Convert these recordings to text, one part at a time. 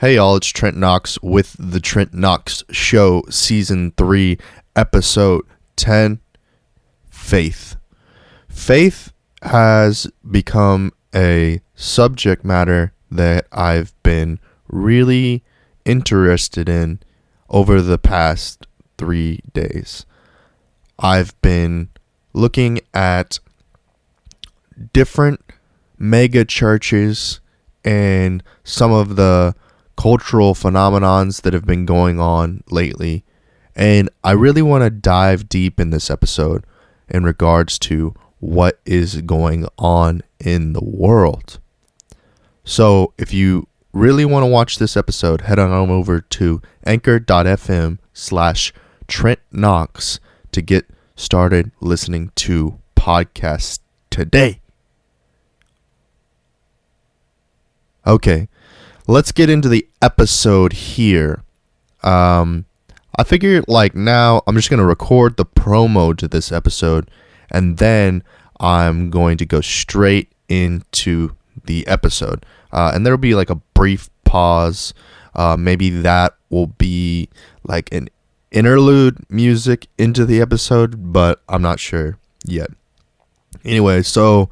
Hey y'all, it's Trent Knox with the Trent Knox Show, Season 3, Episode 10, Faith. Faith has become a subject matter that I've been really interested in over the past 3 days. I've been looking at different mega churches and some of the cultural phenomenons that have been going on lately, and I really want to dive deep in this episode in regards to what is going on in the world. So if you really want to watch this episode, head on over to anchor.fm/Trent Knox to get started listening to podcasts today. Okay, let's get into the episode here. I figure now I'm just going to record the promo to this episode, and then I'm going to go straight into the episode. And there will be a brief pause. Maybe that will be an interlude music into the episode, but I'm not sure yet. Anyway, so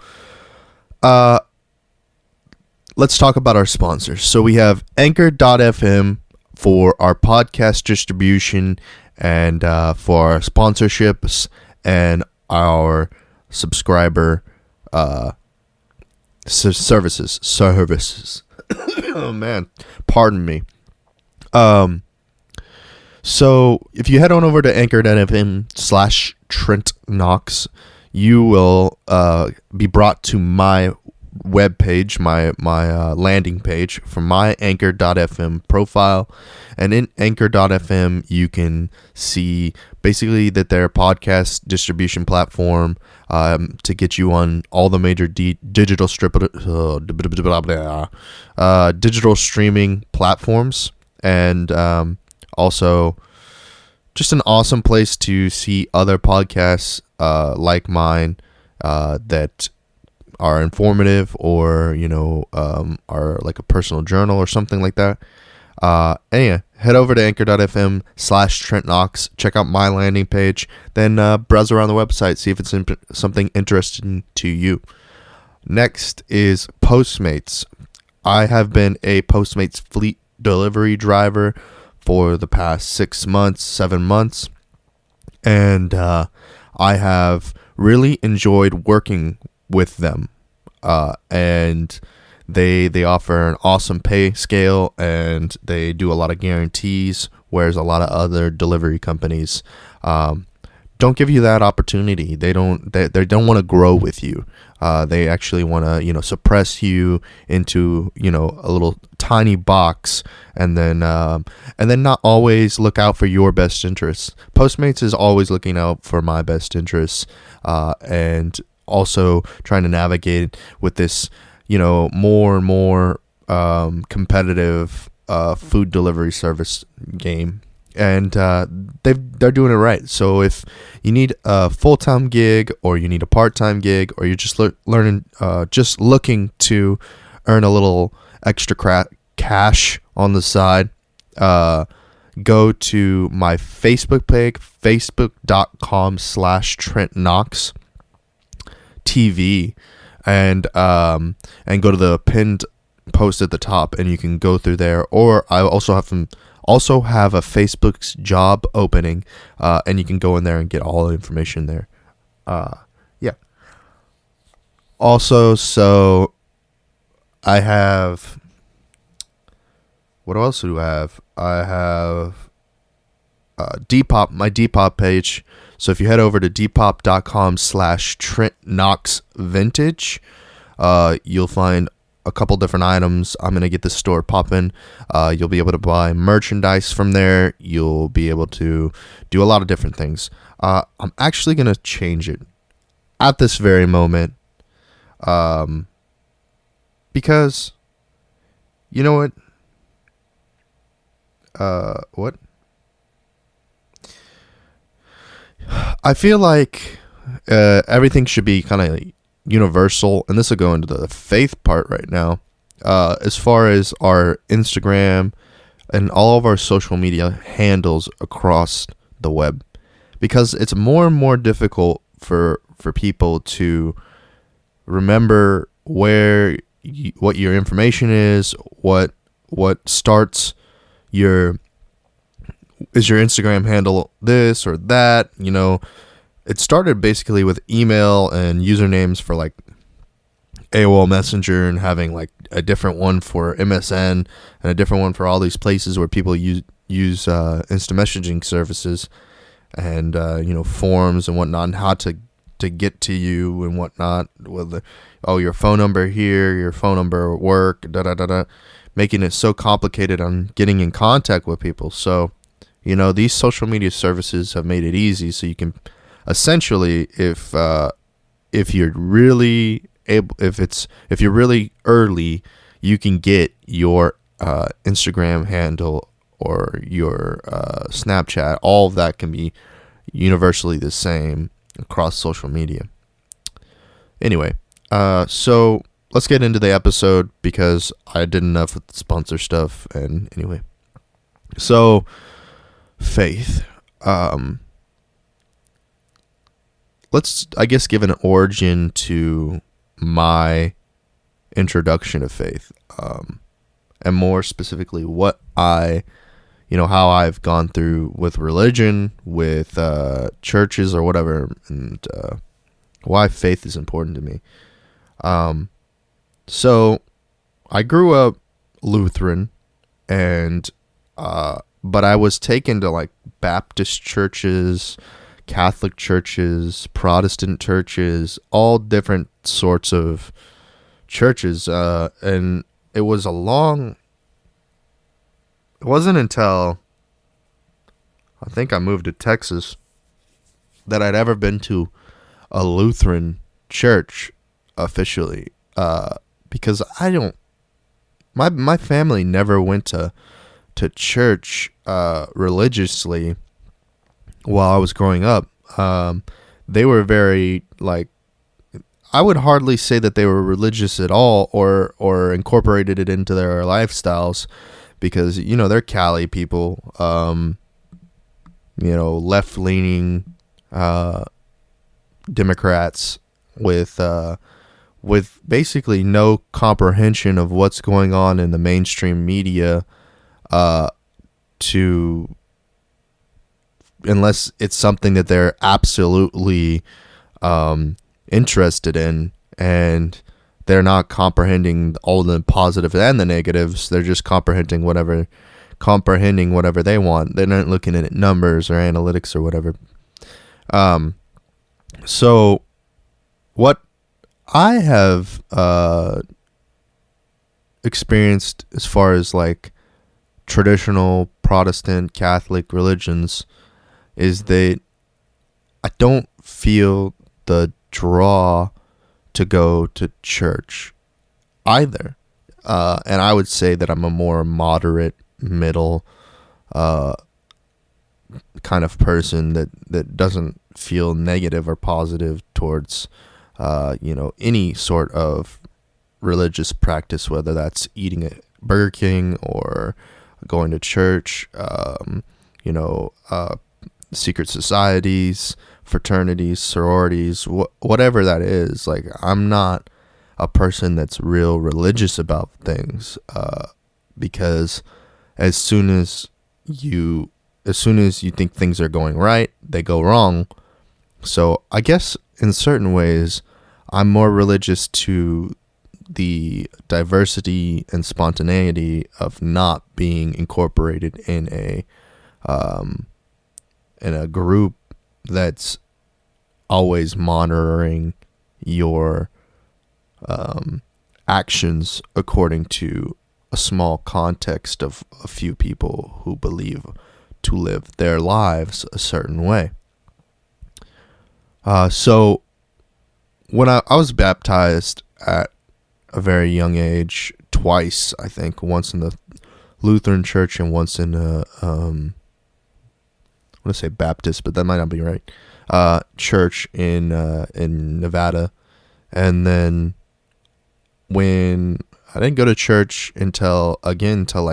let's talk about our sponsors. So we have Anchor.fm for our podcast distribution and for our sponsorships and our subscriber services. Oh man, pardon me. So if you head on over to Anchor.fm/Trent Knox, you will be brought to my web page, my landing page for my Anchor.fm profile. And in Anchor.fm you can see basically that their podcast distribution platform to get you on all the major digital streaming platforms, and also just an awesome place to see other podcasts like mine that are informative, or are like a personal journal or something like that. Anyway, head over to Anchor.fm/Trent Knox, check out my landing page, then browse around the website, see if it's something interesting to you. Next is Postmates. I have been a Postmates fleet delivery driver for the past 7 months, and I have really enjoyed working with them, and they offer an awesome pay scale, and they do a lot of guarantees, whereas a lot of other delivery companies don't give you that opportunity. They don't want to grow with you. They actually want to suppress you into a little tiny box, and then not always look out for your best interests. Postmates is always looking out for my best interests, and also trying to navigate with this more and more competitive food delivery service game, and they're doing it right. So if you need a full-time gig, or you need a part-time gig, or you're just just looking to earn a little extra cash on the side, go to my Facebook page, facebook.com/Trent Knox TV, and go to the pinned post at the top, and you can go through there. Or I also have a Facebook's job opening, and you can go in there and get all the information there. Yeah. Also, so I have, what else do I have? I have Depop, my Depop page. So if you head over to depop.com/Trent Knox Vintage, you'll find a couple different items. I'm going to get this store popping. You'll be able to buy merchandise from there. You'll be able to do a lot of different things. I'm actually going to change it at this very moment, because you know what? What? I feel like everything should be kind of universal, and this will go into the faith part right now. as far as our Instagram and all of our social media handles across the web, because it's more and more difficult for people to remember what your information is, what starts your is your Instagram handle this or that. It started basically with email and usernames for like AOL Messenger, and having like a different one for MSN and a different one for all these places where people use instant messaging services, and forums and whatnot, and how to get to you and whatnot, with your phone number here, your phone number at work, making it so complicated on getting in contact with people. So these social media services have made it easy, so you can essentially, if you're really if you're really early, you can get your Instagram handle or your Snapchat. All of that can be universally the same across social media. Anyway, so let's get into the episode, because I did enough with the sponsor stuff. And anyway, so faith. Let's, I guess, give an origin to my introduction to faith, and more specifically what how I've gone through with religion, with churches or whatever, and why faith is important to me. So I grew up Lutheran, and but I was taken to like Baptist churches, Catholic churches, Protestant churches, all different sorts of churches, and it wasn't until I think I moved to Texas that I'd ever been to a Lutheran church officially, because my family never went to church religiously while I was growing up. They were very, like, I would hardly say that they were religious at all, or incorporated it into their lifestyles, because they're Cali people, left-leaning Democrats with basically no comprehension of what's going on in the mainstream media, unless it's something that they're absolutely interested in, and they're not comprehending all the positives and the negatives. They're just comprehending whatever they want. They're not looking at numbers or analytics or whatever. So what I have experienced as far as like traditional Protestant Catholic religions is that I don't feel the draw to go to church either. And I would say that I'm a more moderate, middle kind of person that doesn't feel negative or positive towards any sort of religious practice, whether that's eating at Burger King or going to church, secret societies, fraternities, sororities, whatever that is. Like, I'm not a person that's real religious about things, because as soon as you think things are going right, they go wrong. So I guess in certain ways, I'm more religious to the diversity and spontaneity of not being incorporated in a group that's always monitoring your actions according to a small context of a few people who believe to live their lives a certain way. So when I was baptized at a very young age, twice, I think, once in the Lutheran church and once in I want to say Baptist, but that might not be right, church in Nevada. And then when I didn't go to church until I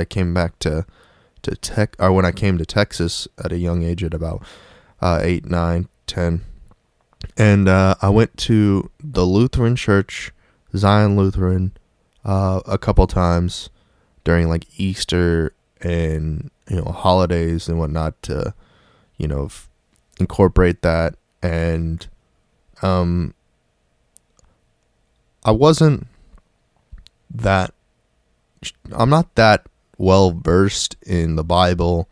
came back to tech, or when I came to Texas at a young age at about 8, 9, 10. And I went to the Lutheran church, Zion Lutheran, a couple times during like Easter and holidays and whatnot to incorporate that. And I'm not that well versed in the Bible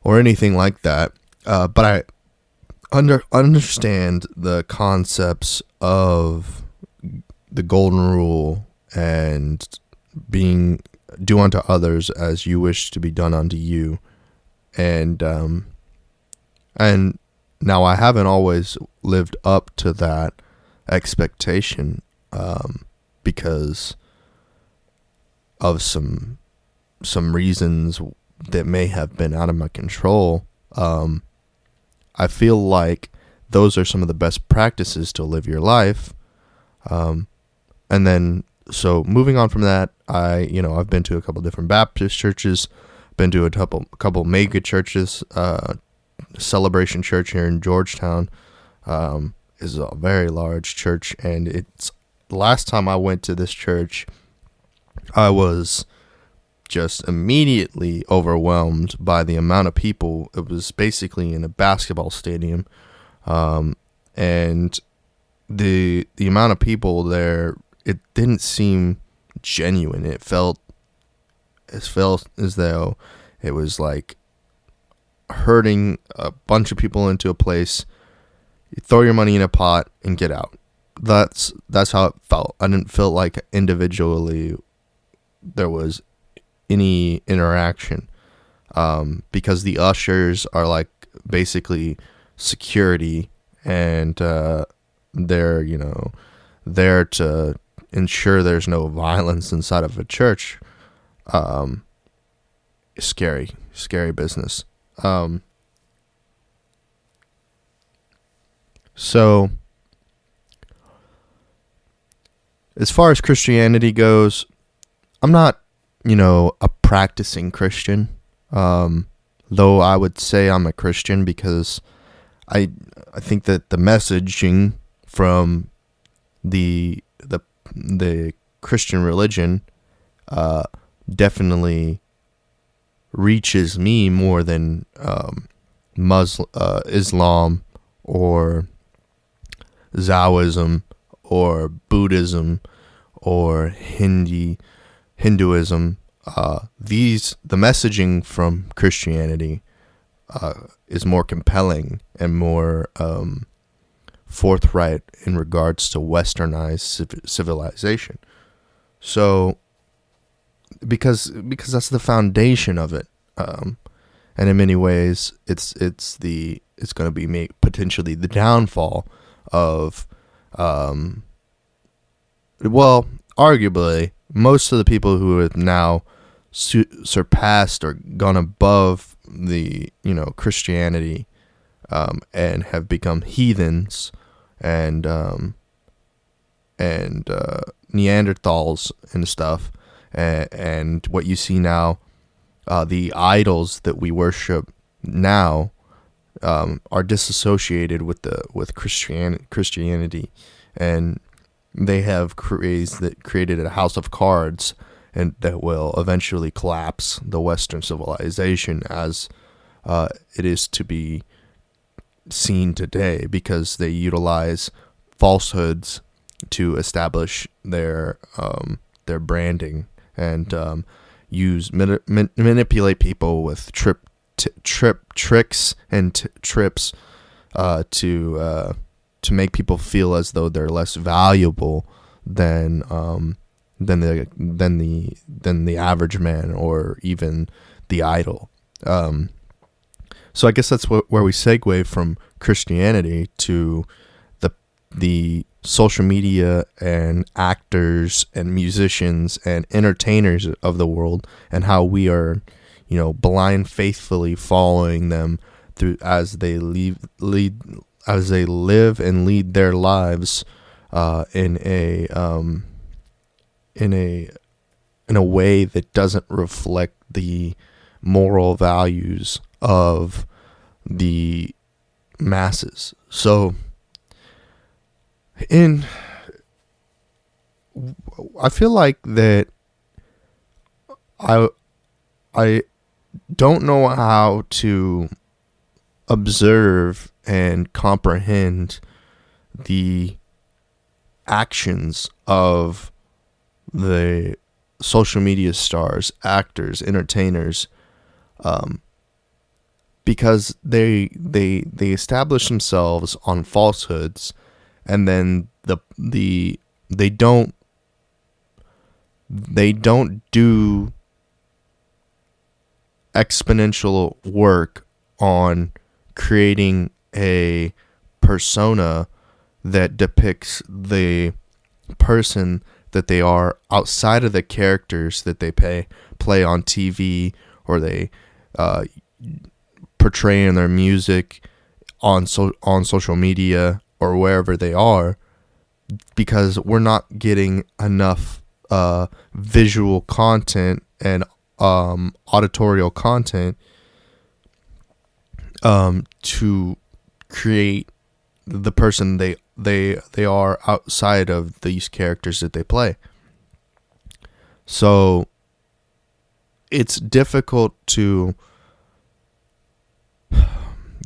or anything like that, but I understand the concepts of the golden rule and do unto others as you wish to be done unto you, and now I haven't always lived up to that expectation because of some reasons that may have been out of my control. I feel like those are some of the best practices to live your life. And then, so moving on from that, I've been to a couple different Baptist churches, been to a couple mega churches. Celebration Church here in Georgetown is a very large church, and it's the last time I went to this church, I was just immediately overwhelmed by the amount of people. It was basically in a basketball stadium, and the amount of people there, it didn't seem genuine. It felt as though it was like herding a bunch of people into a place. You throw your money in a pot and get out. That's how it felt. I didn't feel like individually there was any interaction, because the ushers are like basically security, and they're there to ensure there's no violence inside of a church. Scary business. So as far as Christianity goes, I'm not, a practicing Christian. Though I would say I'm a Christian because I think that the messaging from the Christian religion definitely reaches me more than Islam or Taoism or Buddhism or Hinduism. The messaging from Christianity is more compelling and more forthright in regards to westernized civilization. So because that's the foundation of it, and in many ways it's going to be potentially the downfall of arguably most of the people who have now surpassed or gone above the Christianity and have become heathens and Neanderthals and stuff, and what you see now, the idols that we worship now are disassociated with Christianity, and they have created a house of cards, and that will eventually collapse the Western civilization as it is to be seen today, because they utilize falsehoods to establish their branding and manipulate people with tricks and trips to make people feel as though they're less valuable than the average man or even the idol. So I guess that's where we segue from Christianity to the social media and actors and musicians and entertainers of the world, and how we are, blind faithfully following them through as they live and lead their lives in in a way that doesn't reflect the moral values of the masses. So I feel like that I don't know how to observe and comprehend the actions of the social media stars, actors, entertainers, because they establish themselves on falsehoods, and then they don't do exponential work on creating a persona that depicts the person that they are outside of the characters that they play on TV, or they portray in their music on social media or wherever they are, because we're not getting enough visual content and auditorial content to create the person they are outside of these characters that they play. So it's difficult to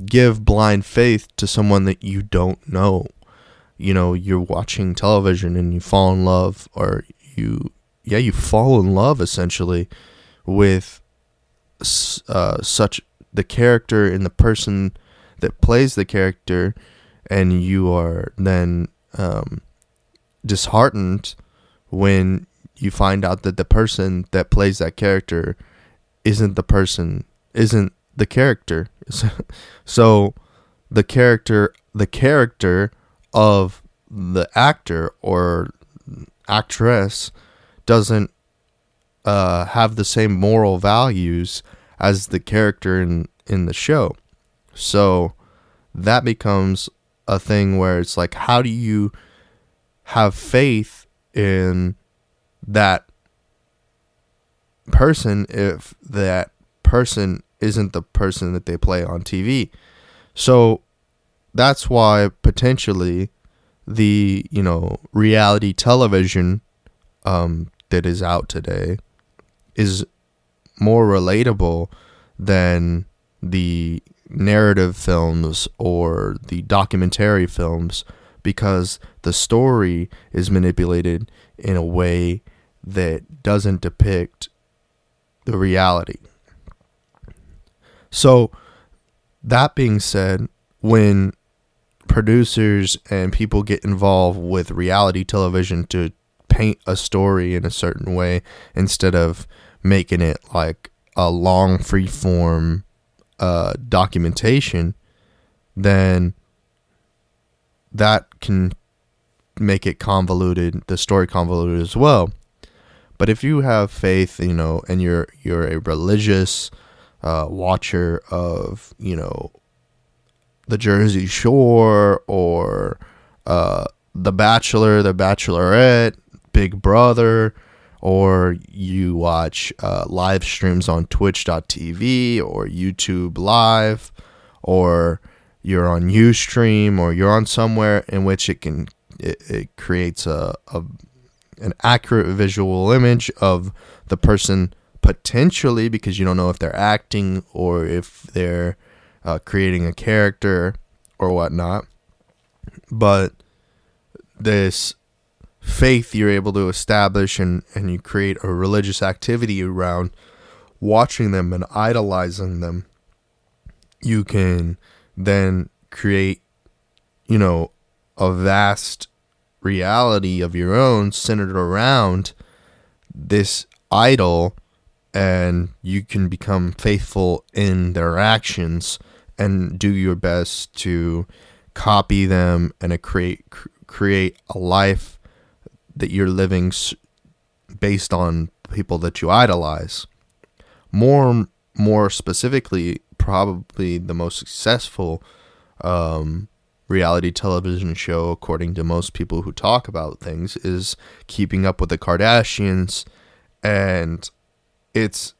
give blind faith to someone that you don't know. You know, you're watching television and you fall in love, or you fall in love essentially with such the character and the person that plays the character, and you are then disheartened when you find out that the person that plays that character isn't the character. So the character of the actor or actress doesn't have the same moral values as the character in the show. So that becomes a thing where it's like, how do you have faith in that person if that person isn't the person that they play on TV? So that's why potentially the reality television that is out today is more relatable than the narrative films or the documentary films, because the story is manipulated in a way that doesn't depict the reality. So that being said, when producers and people get involved with reality television to paint a story in a certain way instead of making it like a long free form documentation, then that can make it convoluted, the story convoluted as well. But if you have faith, and you're a religious watcher of, the Jersey Shore or The Bachelor, The Bachelorette, Big Brother, or you watch live streams on twitch.tv or YouTube Live, or you're on Ustream, or you're on somewhere in which it creates an accurate visual image of the person, potentially, because you don't know if they're acting or if they're creating a character or whatnot. But this faith you're able to establish, and you create a religious activity around watching them and idolizing them, you can then create, a vast reality of your own centered around this idol, and you can become faithful in their actions and do your best to copy them and create a life that you're living based on people that you idolize. More specifically, probably the most successful reality television show, according to most people who talk about things, is Keeping Up with the Kardashians. And it's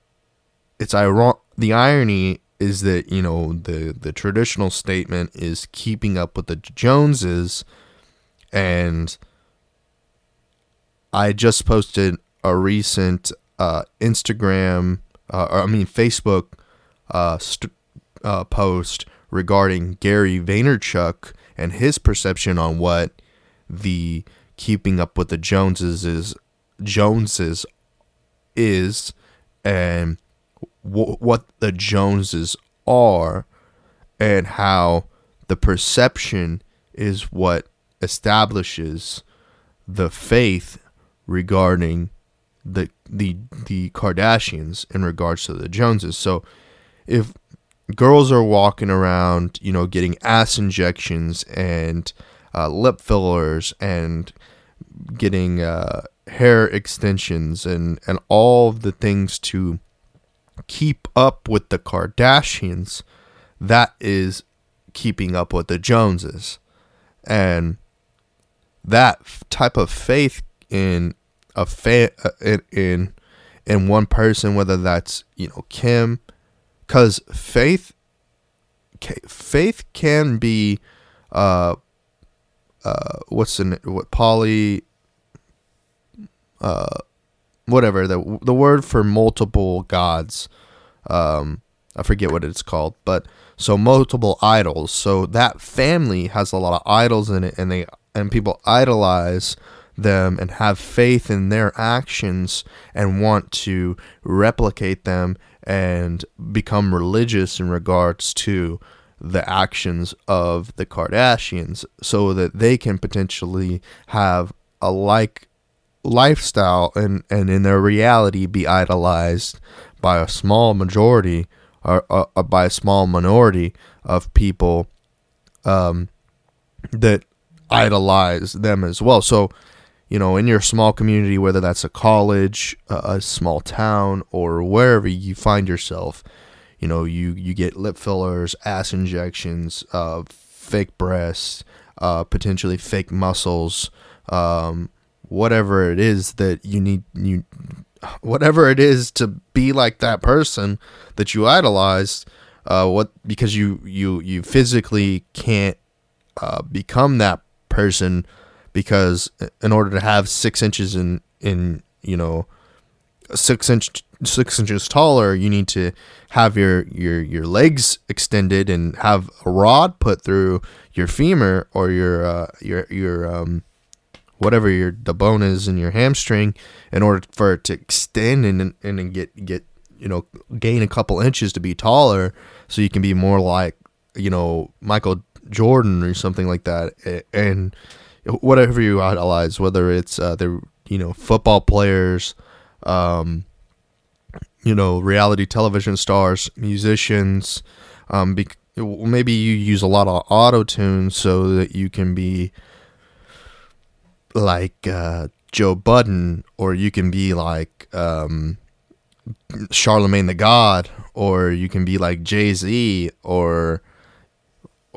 ironic. The irony is that, you know, the traditional statement is keeping up with the Joneses, and I just posted a recent Facebook post regarding Gary Vaynerchuk and his perception on what the Keeping Up with the Joneses is, and what the Joneses are, and how the perception is what establishes the faith regarding the Kardashians in regards to the Joneses. So if girls are walking around, you know, getting ass injections and lip fillers and getting hair extensions and all of the things to keep up with the Kardashians, that is keeping up with the Joneses. And that type of faith in in one person, whether that's, you know, Kim, because faith can be whatever the word for multiple gods, I forget what it's called, but so multiple idols. So that family has a lot of idols in it, and people idolize them and have faith in their actions and want to replicate them and become religious in regards to the actions of the Kardashians, so that they can potentially have a like lifestyle and in their reality be idolized by a small majority or by a small minority of people that idolize them as well. So, you know, in your small community, whether that's a college, a small town, or wherever you find yourself, you know, you get lip fillers, ass injections, fake breasts, potentially fake muscles, whatever it is that you need, whatever it is to be like that person that you idolize, because you physically can't become that person, because in order to have 6 inches in you know 6 inches taller, you need to have your legs extended and have a rod put through your femur or your whatever the bone is in your hamstring, in order for it to extend and get you know, gain a couple inches to be taller, so you can be more like, you know, Michael Jordan or something like that. And whatever you idolize, whether it's the, you know, football players, you know, reality television stars, musicians, maybe you use a lot of auto-tune so that you can be like Joe Budden, or you can be like Charlemagne the God, or you can be like Jay-Z, or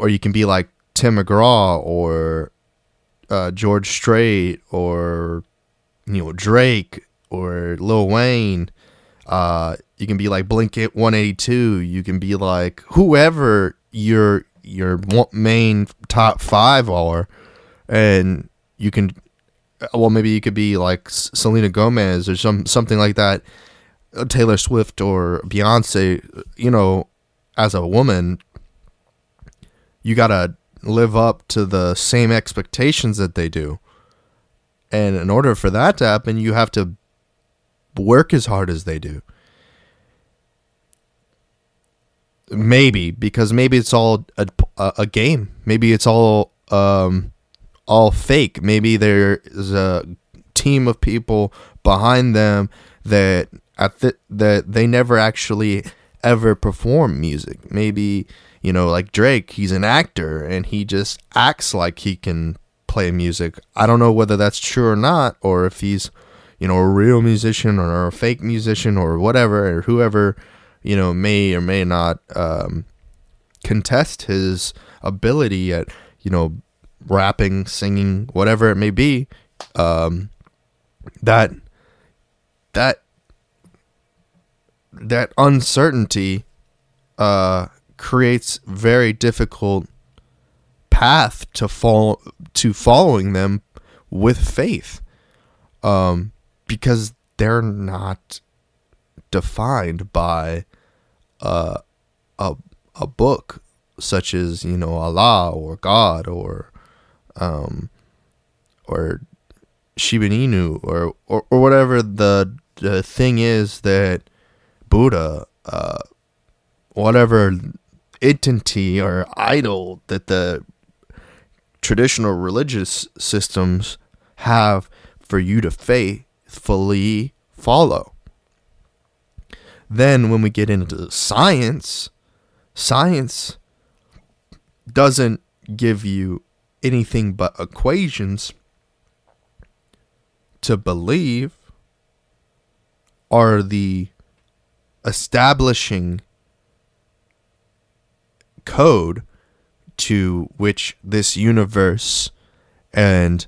you can be like Tim McGraw, or George Strait, or, you know, Drake, or Lil Wayne. You can be like Blink 182. You can be like whoever your main top 5 are, and you can, well, maybe you could be like Selena Gomez or something like that, Taylor Swift or Beyonce. You know, as a woman, you gotta live up to the same expectations that they do, and in order for that to happen, you have to work as hard as they do. Maybe it's all a game. Maybe it's all fake. Maybe there's a team of people behind them that that they never actually ever perform music. Maybe, you know, like Drake, he's an actor and he just acts like he can play music. I don't know whether that's true or not, or if he's, you know, a real musician or a fake musician or whatever, or whoever, you know, may or may not contest his ability at, rapping, singing, whatever it may be, that that that uncertainty creates very difficult path to following them with faith, because they're not defined by a book such as Allah or God or Shiba Inu or whatever the thing is that Buddha, whatever entity or idol that the traditional religious systems have for you to faithfully follow. Then when we get into science doesn't give you anything but equations to believe are the establishing code to which this universe and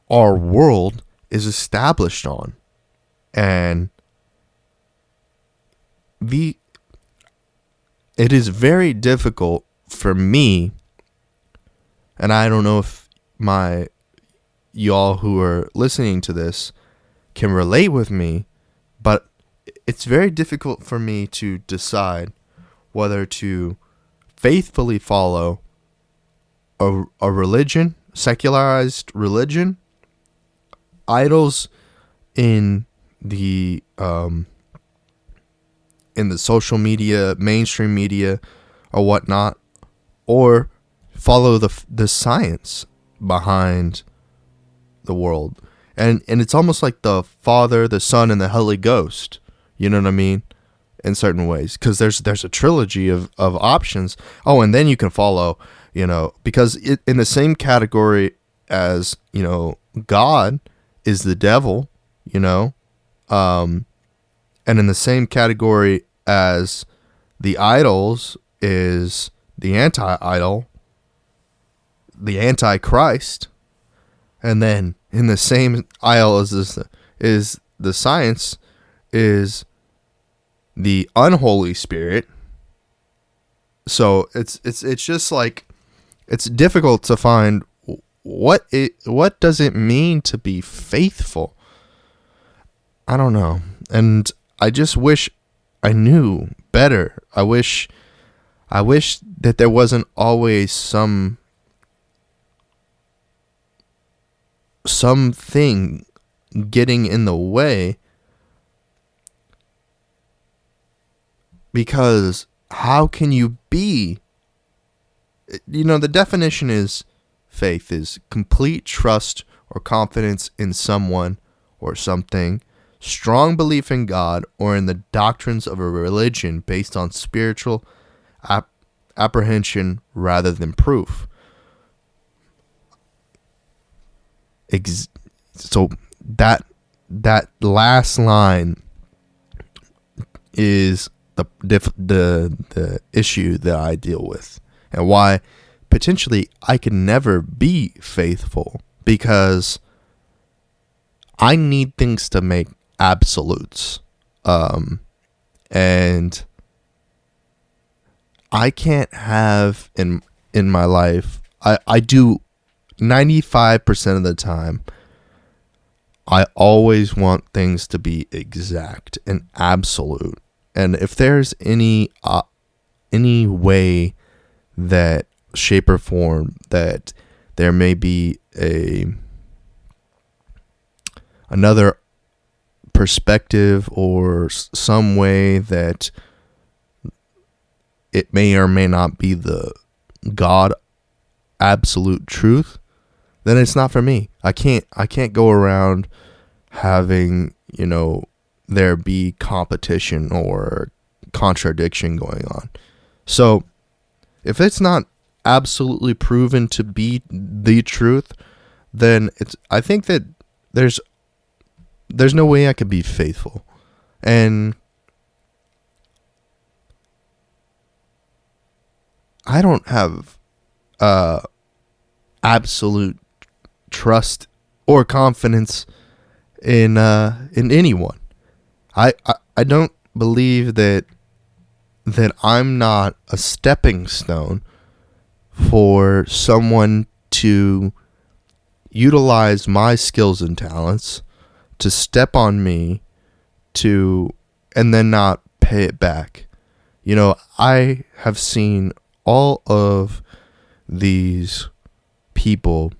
our world is established on. And it is very difficult for me, and I don't know if y'all who are listening to this can relate with me, but it's very difficult for me to decide whether to faithfully follow a religion, secularized religion, idols in the social media, mainstream media, or whatnot, or follow the science behind the world. And it's almost like the Father, the Son, and the Holy Ghost. You know what I mean? In certain ways, because there's a trilogy of options. Oh, and then you can follow, because in the same category as God is the devil, and in the same category as the idols is the anti-idol, the antichrist, and then in the same aisle as this is the science is the unholy spirit. So it's just like, it's difficult to find what does it mean to be faithful. I don't know, and I just wish I knew better. I wish that there wasn't always something getting in the way. Because how can you be? The definition is faith is complete trust or confidence in someone or something, strong belief in God or in the doctrines of a religion based on spiritual apprehension rather than proof. So that last line is the issue that I deal with, and why potentially I can never be faithful, because I need things to make absolutes, and I can't have in my life. I do 95% of the time. I always want things to be exact and absolute. And if there's any way, that shape or form, that there may be another perspective or some way that it may or may not be the God absolute truth, then it's not for me. I can't go around having, there be competition or contradiction going on. So if it's not absolutely proven to be the truth, then I think that there's no way I could be faithful. And I don't have absolute trust or confidence in anyone. I don't believe that I'm not a stepping stone for someone to utilize my skills and talents to step on me and then not pay it back. You know, I have seen all of these people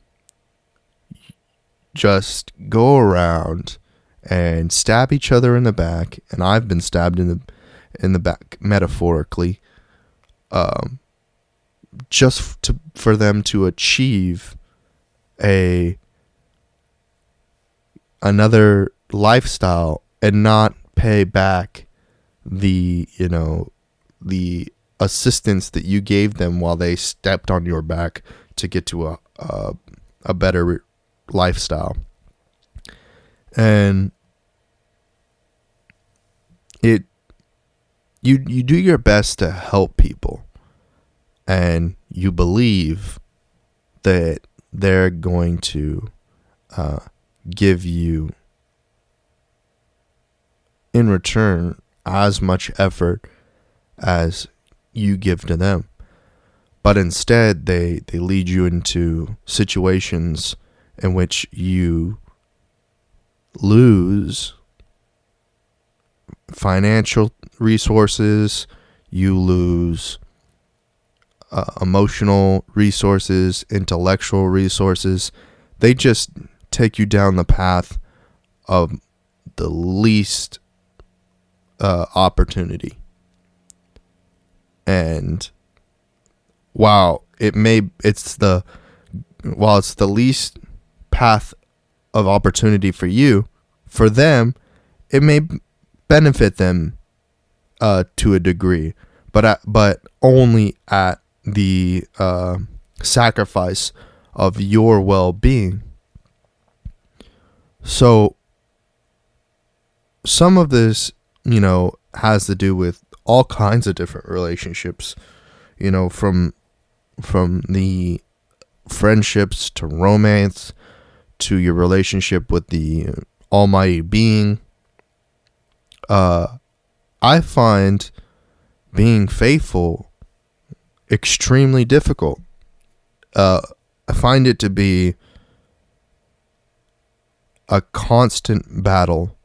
just go around and stab each other in the back, and I've been stabbed in the back metaphorically, for them to achieve another lifestyle and not pay back the assistance that you gave them while they stepped on your back to get to a better lifestyle. And you do your best to help people, and you believe that they're going to give you in return as much effort as you give to them. But instead, they lead you into situations in which you lose financial resources, you lose emotional resources, intellectual resources. They just take you down the path of the least opportunity. And while it's the least path of opportunity for you, for them, it may benefit them to a degree, but only at the sacrifice of your well-being. So some of this, has to do with all kinds of different relationships, from the friendships to romance to your relationship with the almighty being. I find being faithful extremely difficult. I find it to be a constant battle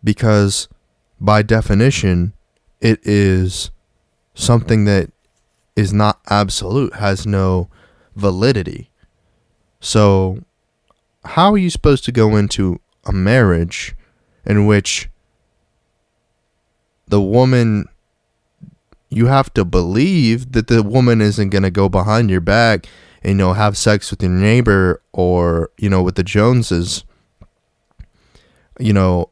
because, by definition, it is something that is not absolute, has no validity. So, how are you supposed to go into a marriage in which the woman, you have to believe that the woman isn't going to go behind your back and, have sex with your neighbor or, with the Joneses? You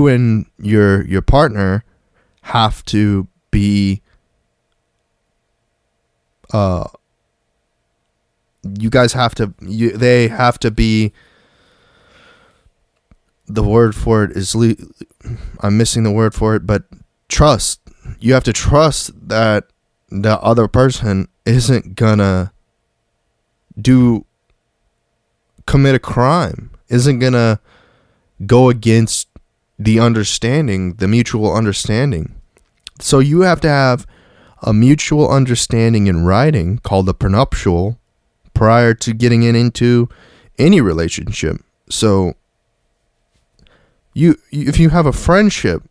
and your partner have to be, they have to be, the word for it is, I'm missing the word for it, but trust. You have to trust that the other person isn't gonna commit a crime, isn't gonna go against the mutual understanding. So you have to have a mutual understanding in writing called the prenuptial prior to getting into any relationship. So if you have a friendship,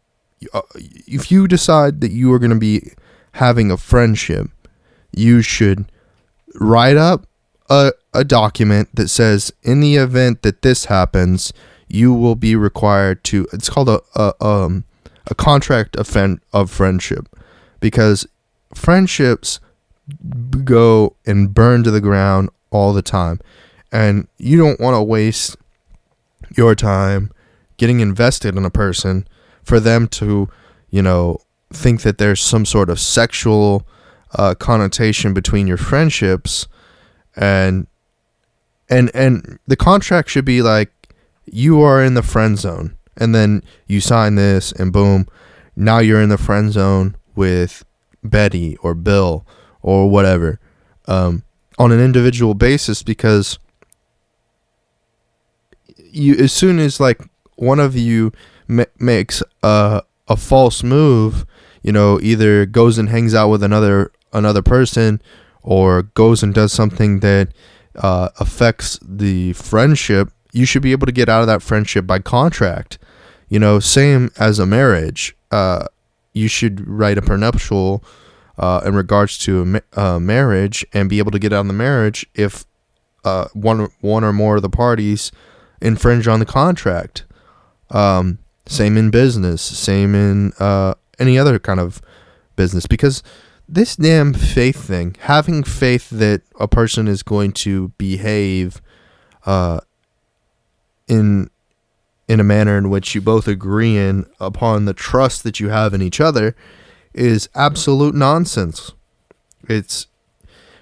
if you decide that you are going to be having a friendship, you should write up a document that says, in the event that this happens, you will be required to, it's called a contract of friendship, because friendships go and burn to the ground all the time, and you don't want to waste your time getting invested in a person for them to, think that there's some sort of sexual connotation between your friendships, and the contract should be like, you are in the friend zone, and then you sign this, and boom, now you're in the friend zone with Betty or Bill or whatever. on an individual basis, because as soon as like one of you makes a false move, either goes and hangs out with another person, or goes and does something that affects the friendship, you should be able to get out of that friendship by contract. Same as a marriage. You should write a prenuptial in regards to a marriage, and be able to get out of the marriage if one or more of the parties infringe on the contract. Same in business, same in any other kind of business, because this damn faith thing, having faith that a person is going to behave in a manner in which you both agree in upon the trust that you have in each other, is absolute nonsense.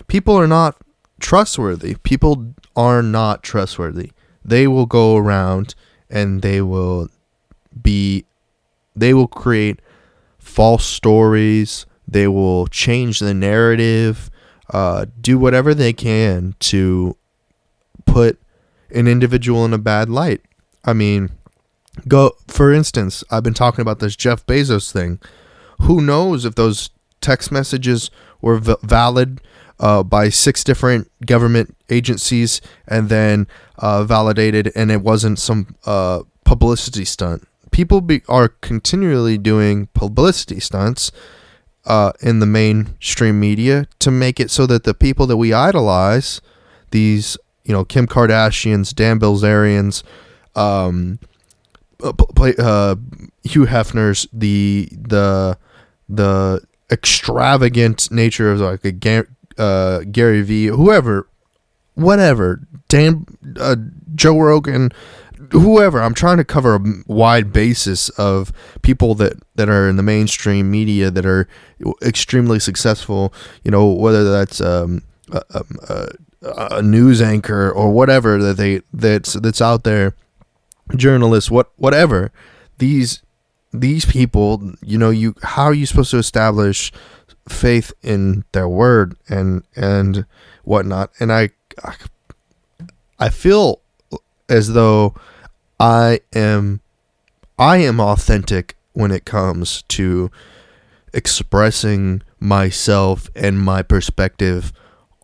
People are not trustworthy. People are not trustworthy. They will go around and they will create false stories. They will change the narrative, do whatever they can to put an individual in a bad light. I mean, for instance, I've been talking about this Jeff Bezos thing. Who knows if those text messages were valid by 6 different government agencies, and then validated, and it wasn't some publicity stunt. People are continually doing publicity stunts in the mainstream media to make it so that the people that we idolize, these Kim Kardashians, Dan Bilzerians, Hugh Hefner's, the extravagant nature of like a Gary Vee, whoever, whatever, Joe Rogan, whoever. I'm trying to cover a wide basis of people that are in the mainstream media that are extremely successful, whether that's a news anchor or whatever that's out there, journalists, whatever. These people, how are you supposed to establish faith in their word and whatnot? And I feel as though I am authentic when it comes to expressing myself and my perspective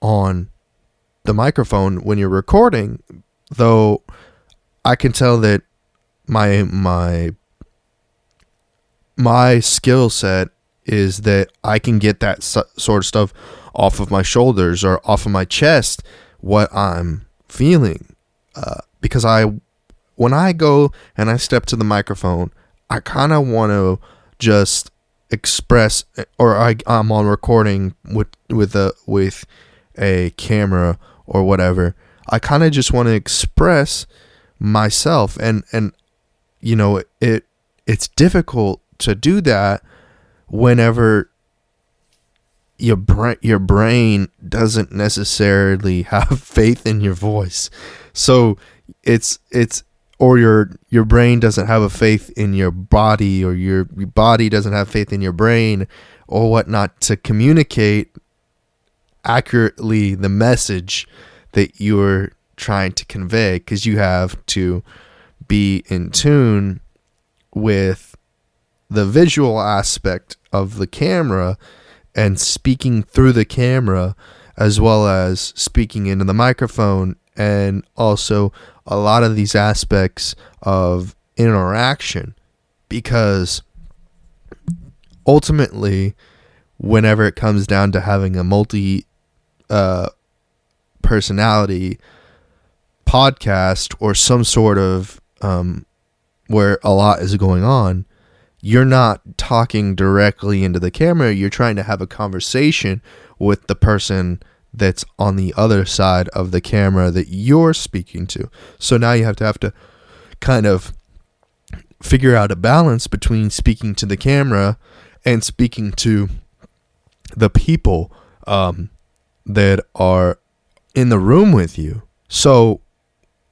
on the microphone when you're recording, though I can tell that my skill set is that I can get that sort of stuff off of my shoulders or off of my chest, what I'm feeling, because when I go and I step to the microphone, I kind of want to just express, or I'm on recording with a camera or whatever. I kind of just want to express myself, and it's difficult to do that whenever your brain doesn't necessarily have faith in your voice. So or your brain doesn't have a faith in your body, or your body doesn't have faith in your brain or whatnot to communicate accurately the message that you're trying to convey, because you have to be in tune with the visual aspect of the camera and speaking through the camera, as well as speaking into the microphone, and also a lot of these aspects of interaction, because ultimately, whenever it comes down to having a multi personality podcast or some sort of where a lot is going on, you're not talking directly into the camera. You're trying to have a conversation with the person that's on the other side of the camera that you're speaking to. So now you have to kind of figure out a balance between speaking to the camera and speaking to the people that are in the room with you. So,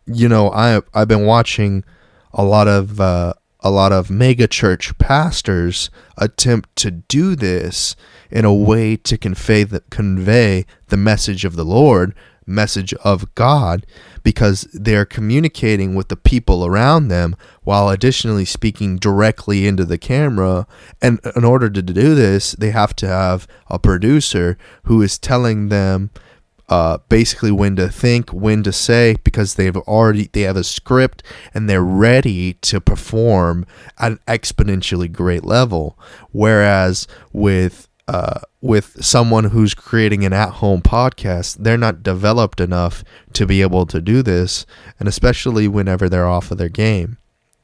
I've been watching a lot of a lot of mega church pastors attempt to do this in a way to convey the message of the Lord, message of God, because they're communicating with the people around them while additionally speaking directly into the camera. And in order to do this, they have to have a producer who is telling them basically when to think, when to say, because they have a script and they're ready to perform at an exponentially great level. Whereas with someone who's creating an at-home podcast, they're not developed enough to be able to do this, and especially whenever they're off of their game.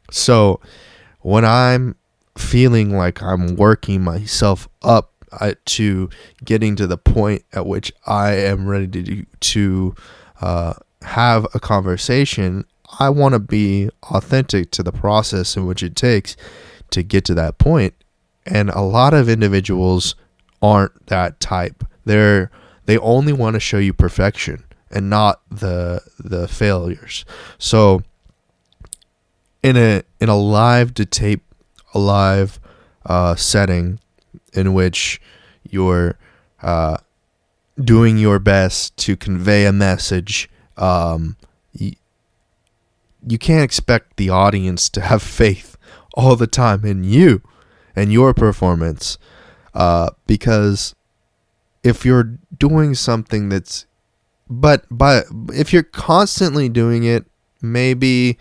So when I'm feeling like I'm working myself up to getting to the point at which I am ready to have a conversation, I want to be authentic to the process in which it takes to get to that point. And a lot of individuals aren't that type. They only want to show you perfection and not the failures. So in a live to tape, a live setting in which you're doing your best to convey a message, you can't expect the audience to have faith all the time in you and your performance, because if you're doing something but if you're constantly doing it, maybe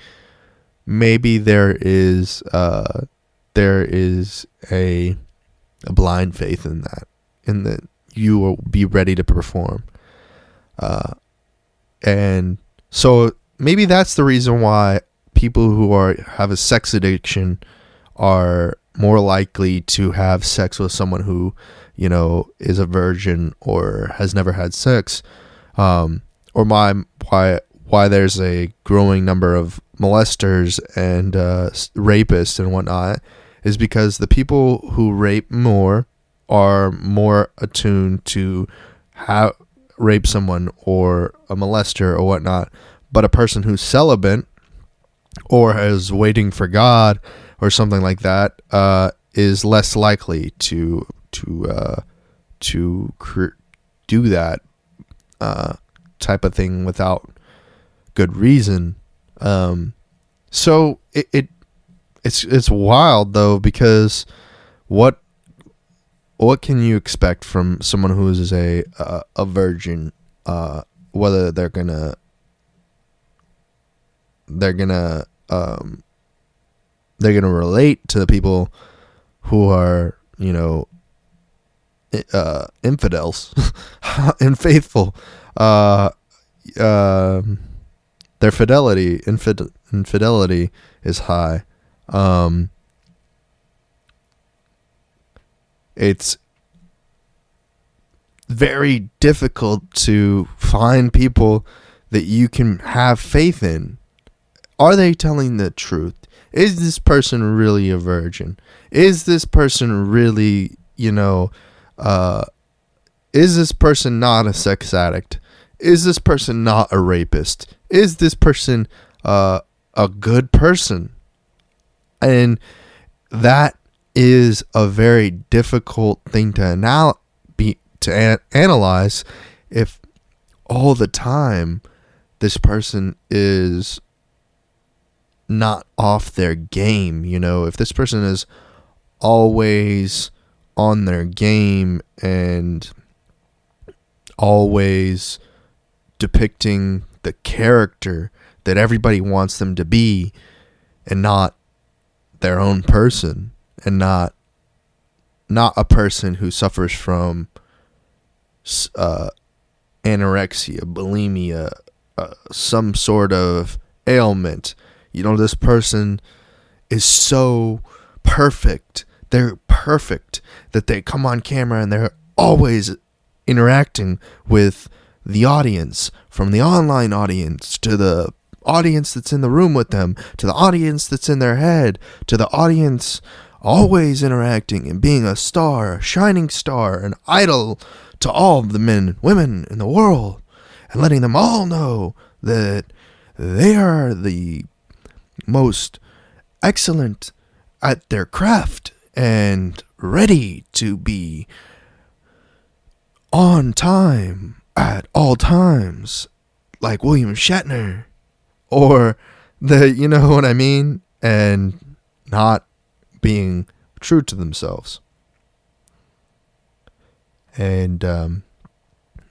there is a blind faith in that you will be ready to perform, and so maybe that's the reason why people who have a sex addiction are more likely to have sex with someone who, is a virgin or has never had sex, or why there's a growing number of molesters and rapists and whatnot, is because the people who rape more are more attuned to rape someone or a molester or whatnot. But a person who's celibate or is waiting for God or something like that is less likely to do that type of thing without good reason. So it's wild though, because what can you expect from someone who is a virgin, whether they're gonna relate to the people who are, infidels and faithful. Their infidelity is high. It's very difficult to find people that you can have faith in. Are they telling the truth? Is this person really a virgin? Is this person really, is this person not a sex addict? Is this person not a rapist? Is this person a good person? And that is a very difficult thing to analyze if all the time this person is not off their game. If this person is always on their game and always depicting the character that everybody wants them to be and not their own person, and not a person who suffers from anorexia, bulimia, some sort of ailment. This person is so perfect. They're perfect that they come on camera and they're always interacting with the audience, from the online audience to the audience that's in the room with them, to the audience that's in their head, to the audience, always interacting and being a star, a shining star, an idol to all of the men and women in the world, and letting them all know that they are the most excellent at their craft and ready to be on time at all times, like William Shatner, or you know what I mean, and not being true to themselves. And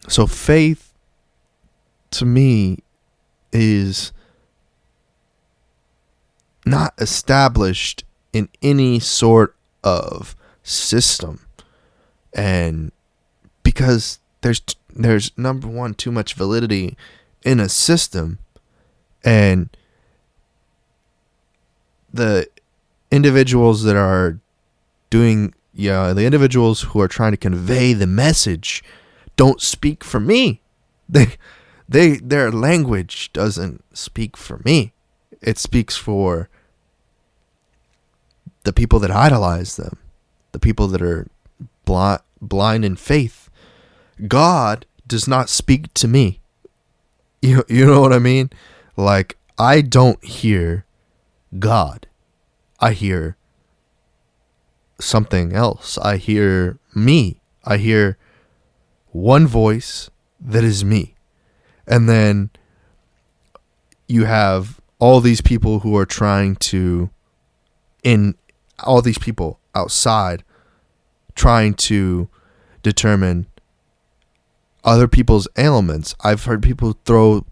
so faith to me is not established in any sort of system, and because there's number one, too much validity in a system, and the individuals that are doing, the individuals who are trying to convey the message don't speak for me. Their language doesn't speak for me. It speaks for the people that idolize them, the people that are blind in faith. God does not speak to me. You know what I mean? Like, I don't hear God. I hear something else. I hear me. I hear one voice that is me. And then you have all these people who are trying to, all these people outside trying to determine other people's ailments. I've heard people throw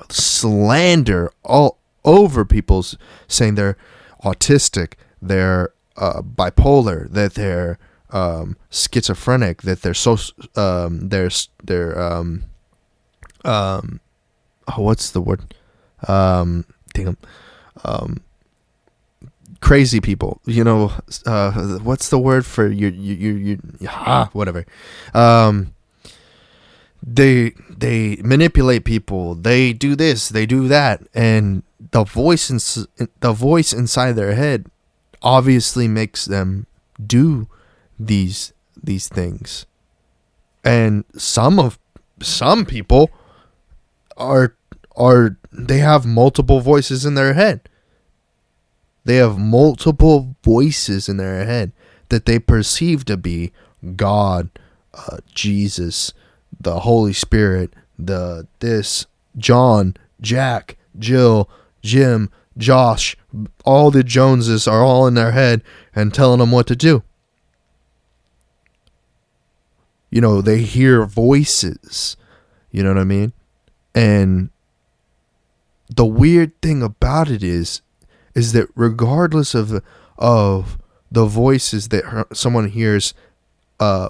slander all over people's, saying they're autistic, they're bipolar, that they're schizophrenic, that they're what's the word? Crazy people. You know, what's the word for whatever. They manipulate people. They do this, they do that, and the voice inside their head obviously makes them do these things. And some people are they have multiple voices in their head. They have multiple voices in their head that they perceive to be God, Jesus, the Holy Spirit, John, Jack, Jill, Jim, Josh, all the Joneses are all in their head and telling them what to do. You know, they hear voices. You know what I mean? And the weird thing about it is that regardless of the voices that someone hears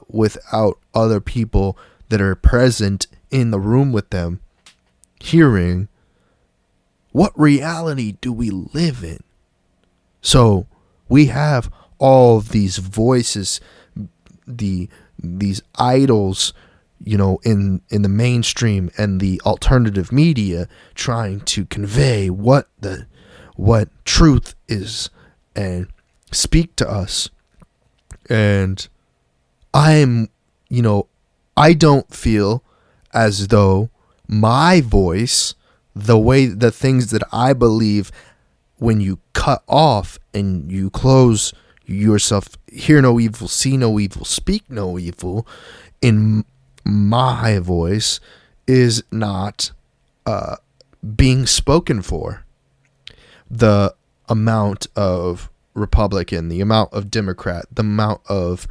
without other people that are present in the room with them hearing, what reality do we live in? So we have all of these voices, these idols, you know, in the mainstream and the alternative media, trying to convey what truth is and speak to us. And I don't feel as though my voice, the things that I believe, when you cut off and you close yourself, hear no evil, see no evil, speak no evil, in my voice is not being spoken for. The amount of Republican, the amount of Democrat, the amount of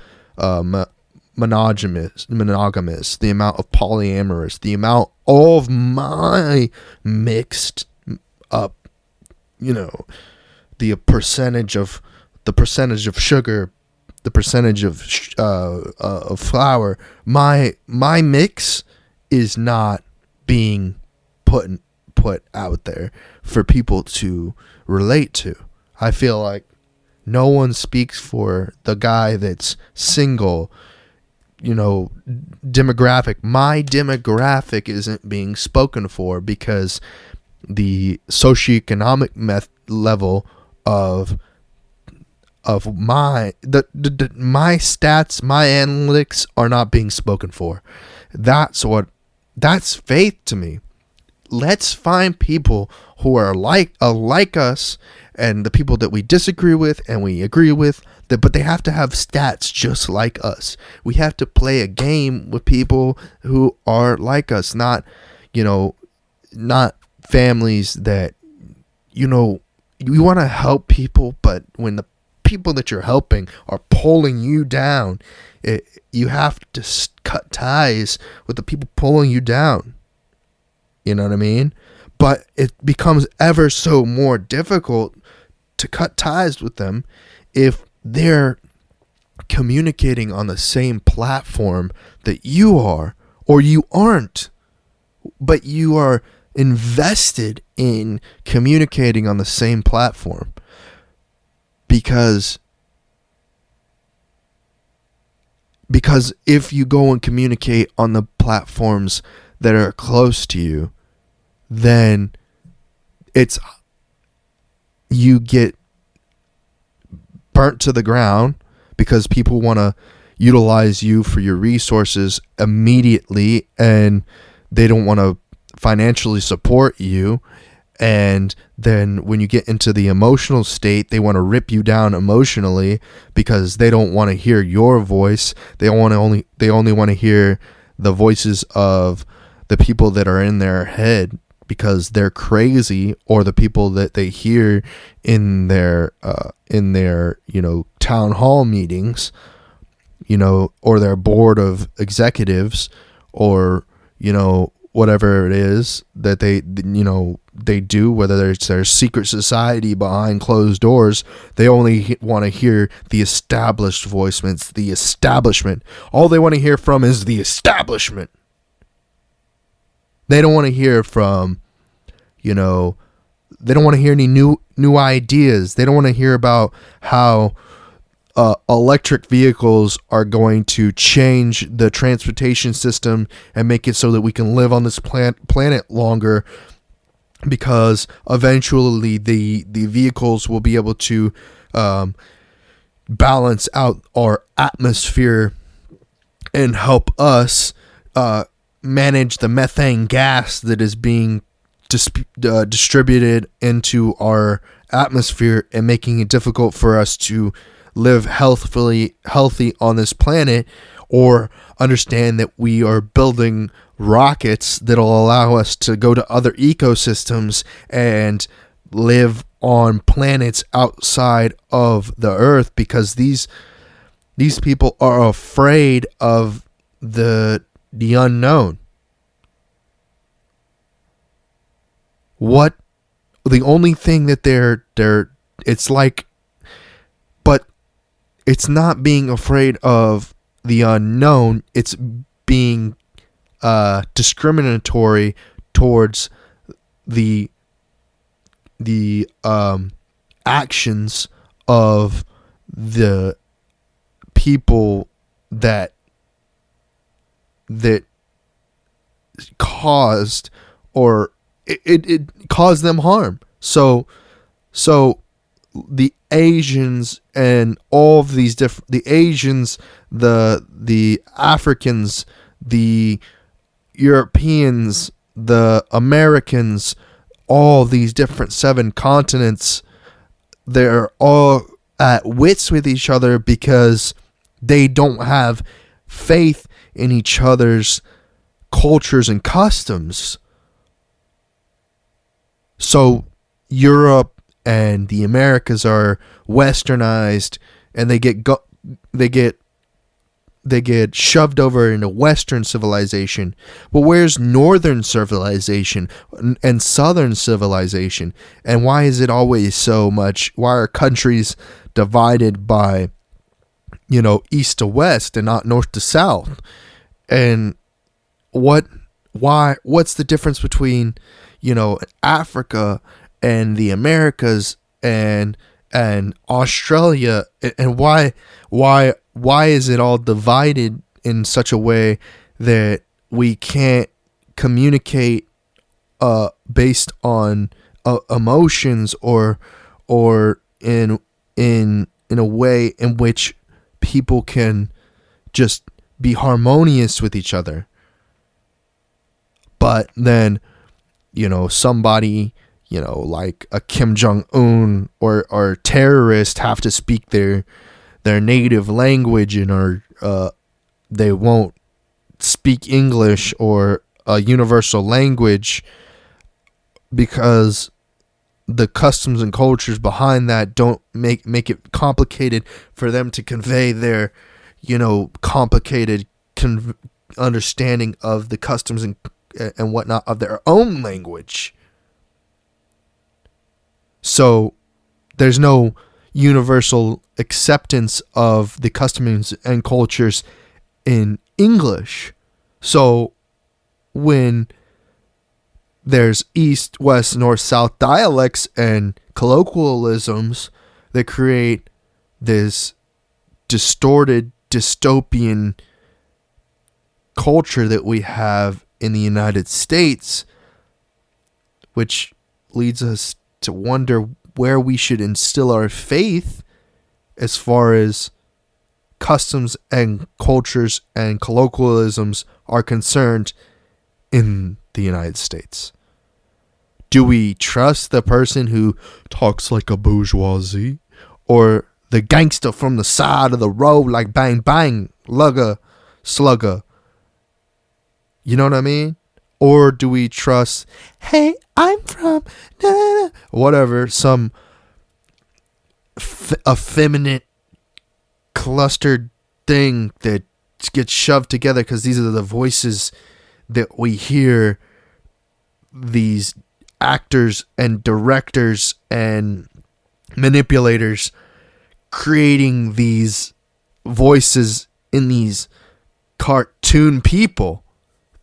monogamous, the amount of polyamorous, the amount of my mixed up, you know, the percentage of sugar, the percentage of flour, my mix is not being put out there for people to relate to. I feel like no one speaks for the guy that's single, you know, demographic. My demographic isn't being spoken for because the socioeconomic level of my stats, my analytics are not being spoken for. That's faith to me. let's find people who are like us, and the people that we disagree with and we agree with, but they have to have stats just like us. We have to play a game with people who are like us, not families that, you want to help people, but when the people that you're helping are pulling you down, you have to cut ties with the people pulling you down. You know what I mean? But it becomes ever so more difficult to cut ties with them if they're communicating on the same platform that you are, or you aren't, but you are invested in communicating on the same platform. Because if you go and communicate on the platforms that are close to you, then you get burnt to the ground because people want to utilize you for your resources immediately, and they don't want to financially support you. And then when you get into the emotional state, they want to rip you down emotionally because they don't want to hear your voice. They only want to hear the voices of the people that are in their head because they're crazy, or the people that they hear in their town hall meetings, or their board of executives, or whatever it is that they do, whether it's their secret society behind closed doors. They only want to hear the established voices, the establishment. All they want to hear from is the establishment. They don't want to hear from, they don't want to hear any new ideas. They don't want to hear about how electric vehicles are going to change the transportation system and make it so that we can live on this planet longer, because eventually the vehicles will be able to balance out our atmosphere and help us manage the methane gas that is being distributed into our atmosphere and making it difficult for us to live healthy on this planet, or understand that we are building rockets that'll allow us to go to other ecosystems and live on planets outside of the Earth, because these people are afraid of the unknown. The only thing that they're it's like, but it's not being afraid of the unknown, it's being discriminatory towards the actions of the people that caused, or it caused them harm. So the Asians and all of these the Asians, the Africans, the Europeans, the Americans, all these different 7 continents, they're all at wits with each other because they don't have faith in each other's cultures and customs. So Europe and the Americas are westernized, and they get shoved over into Western civilization. But where's Northern civilization and Southern civilization? And why is it always so much? Why are countries divided by, east to west and not north to south? And what's the difference between, Africa and the Americas and Australia? And why is it all divided in such a way that we can't communicate based on emotions, or in a way in which people can just be harmonious with each other? But then somebody, like a Kim Jong-un or terrorist have to speak their native language, and they won't speak English or a universal language because the customs and cultures behind that don't make it complicated for them to convey their, complicated understanding of the customs and whatnot of their own language. So there's no universal acceptance of the customs and cultures in English. So when there's east, west, north, south dialects and colloquialisms that create this distorted, dystopian culture that we have in the United States, which leads us to wonder where we should instill our faith as far as customs and cultures and colloquialisms are concerned in the United States. Do we trust the person who talks like a bourgeoisie, or the gangster from the side of the road like bang bang, lugga, slugga? You know what I mean? Or do we trust, hey, I'm from whatever, some effeminate clustered thing that gets shoved together because these are the voices that we hear, these actors and directors and manipulators creating these voices in these cartoon people,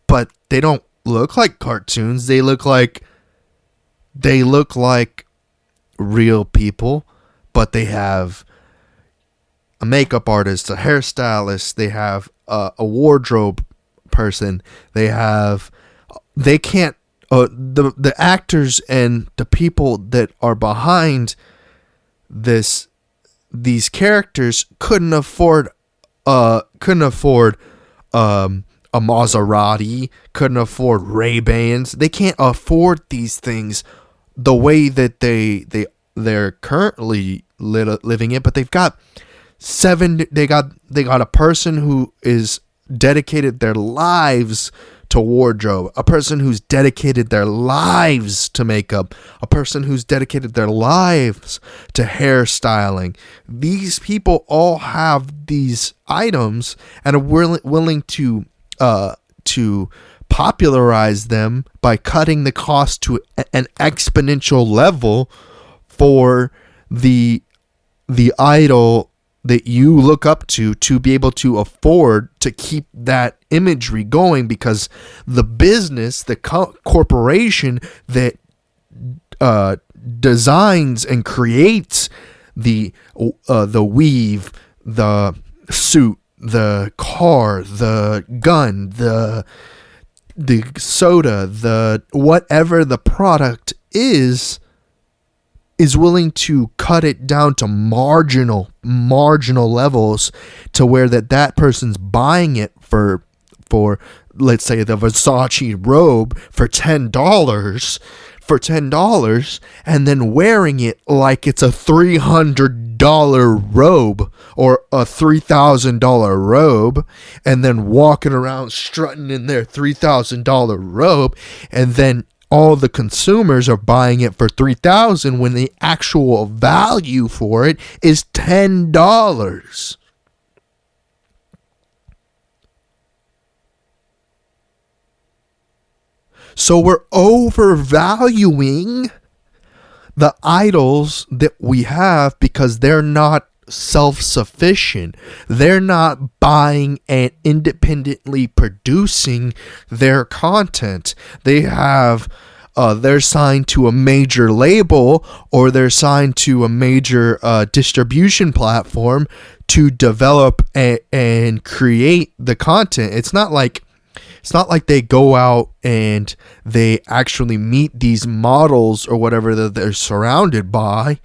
but they don't look like cartoons. They look like real people, but they have a makeup artist, a hairstylist, they have a wardrobe person, the actors and the people that are behind these characters couldn't afford a Maserati, couldn't afford Ray-Bans. They can't afford these things the way that they're currently living it, but they've got they got a person who is dedicated their lives to wardrobe, a person who's dedicated their lives to makeup, a person who's dedicated their lives to hairstyling. These people all have these items and are willing to popularize them by cutting the cost to an exponential level for the idol that you look up to be able to afford to keep that imagery going, because the business, the corporation that designs and creates the weave, the suit, the car, the gun, the soda, the whatever the product is willing to cut it down to marginal levels, to where that person's buying it for let's say the Versace robe for $10 and then wearing it like it's a $300 robe or a $3,000 robe, and then walking around strutting in their $3,000 robe, and then all the consumers are buying it for $3,000 when the actual value for it is $10. So we're overvaluing the idols that we have because they're not self-sufficient. They're not buying and independently producing their content. They have they're signed to a major label, or they're signed to a major distribution platform to develop and create the content. It's not like they go out and they actually meet these models or whatever that they're surrounded by,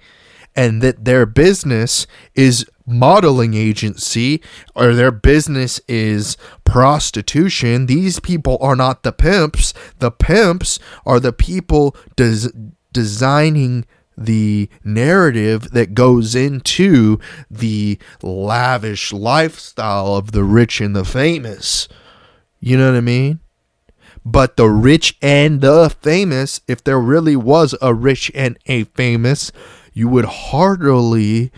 and that their business is modeling agency or their business is prostitution. These people are not the pimps. The pimps are the people designing the narrative that goes into the lavish lifestyle of the rich and the famous. You know what I mean? But the rich and the famous, if there really was a rich and a famous, you would hardly...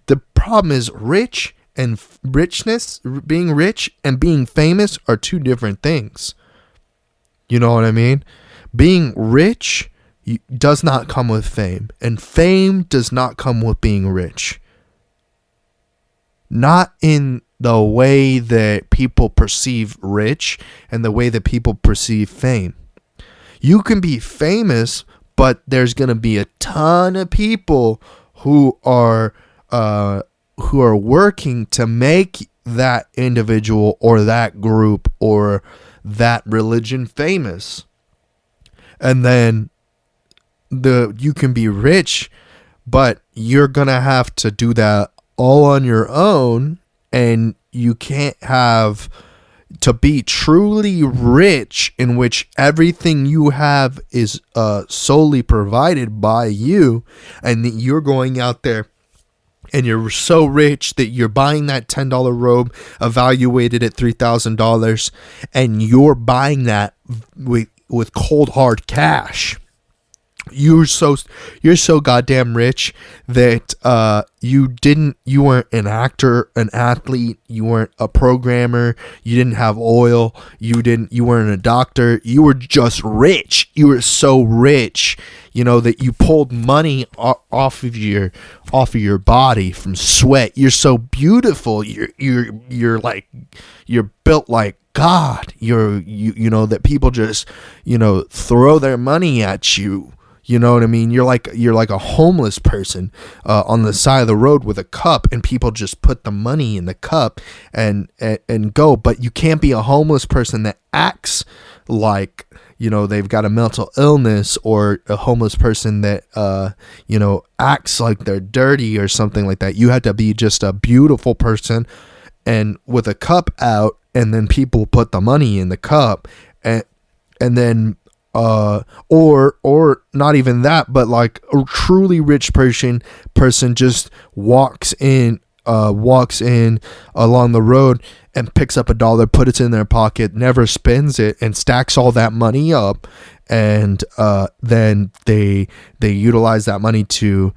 The problem is rich and richness, being rich and being famous are two different things. You know what I mean? Being rich does not come with fame, and fame does not come with being rich. Not in the way that people perceive rich and the way that people perceive fame. You can be famous, but there's going to be a ton of people who are working to make that individual or that group or that religion famous. And then you can be rich, but you're going to have to do that all on your own, and you can't have to be truly rich in which everything you have is solely provided by you, and that you're going out there and you're so rich that you're buying that $10 robe evaluated at $3,000, and you're buying that with cold hard cash. You're so goddamn rich that you weren't an actor, an athlete, you weren't a programmer, you didn't have oil, you weren't a doctor, you were just rich. You were so rich, that you pulled money off of your body from sweat. You're so beautiful. You're built like God. That people just throw their money at you. You know what I mean? You're like a homeless person on the side of the road with a cup, and people just put the money in the cup and go. But you can't be a homeless person that acts like they've got a mental illness, or a homeless person that acts like they're dirty or something like that. You have to be just a beautiful person and with a cup out, and then people put the money in the cup, and then. Or not even that, but like a truly rich person just walks in along the road and picks up $1, puts it in their pocket, never spends it, and stacks all that money up, and then they utilize that money to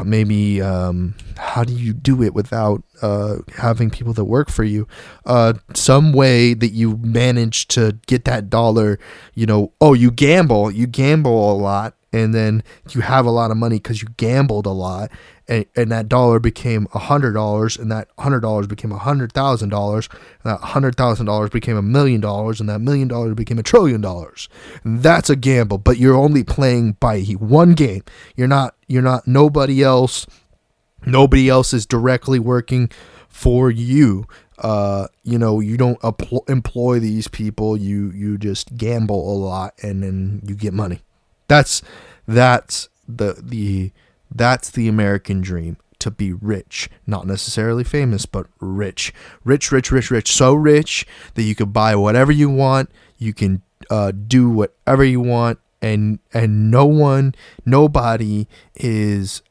maybe how do you do it without having people that work for you? Some way that you manage to get that dollar. You gamble a lot, and then you have a lot of money because you gambled a lot, and that dollar became $100, and that $100 became $100,000, and that $100,000 became $1 million, and that $1 million became $1 trillion. And that's a gamble, but you're only playing by one game. You're not nobody else is directly working for you. You don't employ these people. You just gamble a lot, and then you get money. That's the American dream, to be rich, not necessarily famous, but rich, so rich that you can buy whatever you want. You can do whatever you want, and nobody is